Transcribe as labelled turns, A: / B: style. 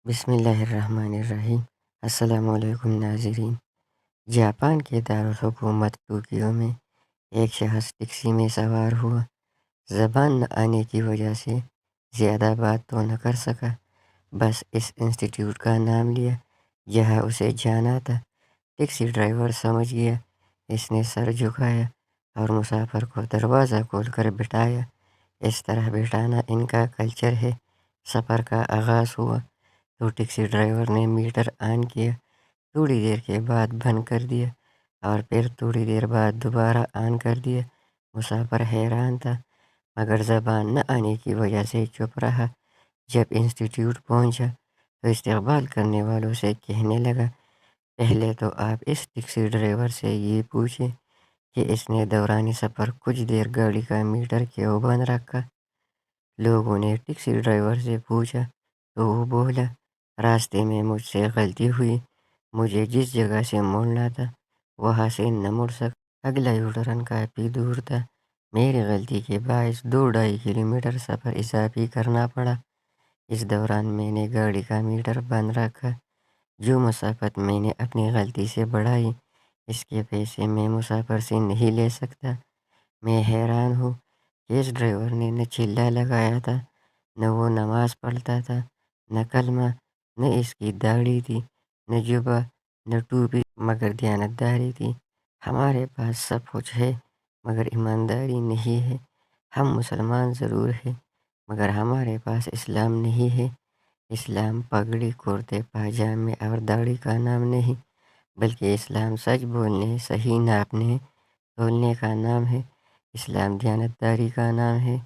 A: بسم اللہ الرحمن الرحیم۔ السلام علیکم ناظرین۔ جاپان کے دارالحکومت ٹوکیو میں ایک شخص ٹیکسی میں سوار ہوا۔ زبان نہ آنے کی وجہ سے زیادہ بات تو نہ کر سکا، بس اس انسٹیٹیوٹ کا نام لیا جہاں اسے جانا تھا۔ ٹیکسی ڈرائیور سمجھ گیا۔ اس نے سر جھکایا اور مسافر کو دروازہ کھول کر بٹھایا۔ اس طرح بٹھانا ان کا کلچر ہے۔ سفر کا آغاز ہوا تو ٹیکسی ڈرائیور نے میٹر آن کیا، تھوڑی دیر کے بعد بند کر دیا اور پھر تھوڑی دیر بعد دوبارہ آن کر دیا۔ مسافر حیران تھا مگر زبان نہ آنے کی وجہ سے چپ رہا۔ جب انسٹیٹیوٹ پہنچا تو استقبال کرنے والوں سے کہنے لگا، پہلے تو آپ اس ٹیکسی ڈرائیور سے یہ پوچھیں کہ اس نے دوران سفر کچھ دیر گاڑی کا میٹر کیوں بند رکھا۔ لوگوں نے ٹیکسی ڈرائیور سے پوچھا تو وہ بولا، راستے میں مجھ سے غلطی ہوئی، مجھے جس جگہ سے مڑنا تھا وہاں سے نہ مڑ سکا۔ اگلا یوٹرن کافی دور تھا، میری غلطی کے باعث 2-2.5 کلومیٹر سفر اضافی کرنا پڑا۔ اس دوران میں نے گاڑی کا میٹر بند رکھا۔ جو مسافت میں نے اپنی غلطی سے بڑھائی اس کے پیسے میں مسافر سے نہیں لے سکتا۔ میں حیران ہوں کہ اس ڈرائیور نے نہ چلا لگایا تھا، نہ وہ نماز پڑھتا تھا، نہ کلمہ، نہ اس کی داڑھی تھی، نہ جبہ، نہ ٹوپی، مگر دیانتداری تھی۔ ہمارے پاس سب کچھ ہے مگر ایمانداری نہیں ہے۔ ہم مسلمان ضرور ہیں مگر ہمارے پاس اسلام نہیں ہے۔ اسلام پگڑی، کرتے پاجامے اور داڑھی کا نام نہیں، بلکہ اسلام سچ بولنے، صحیح ناپنے تولنے کا نام ہے۔ اسلام دیانتداری کا نام ہے۔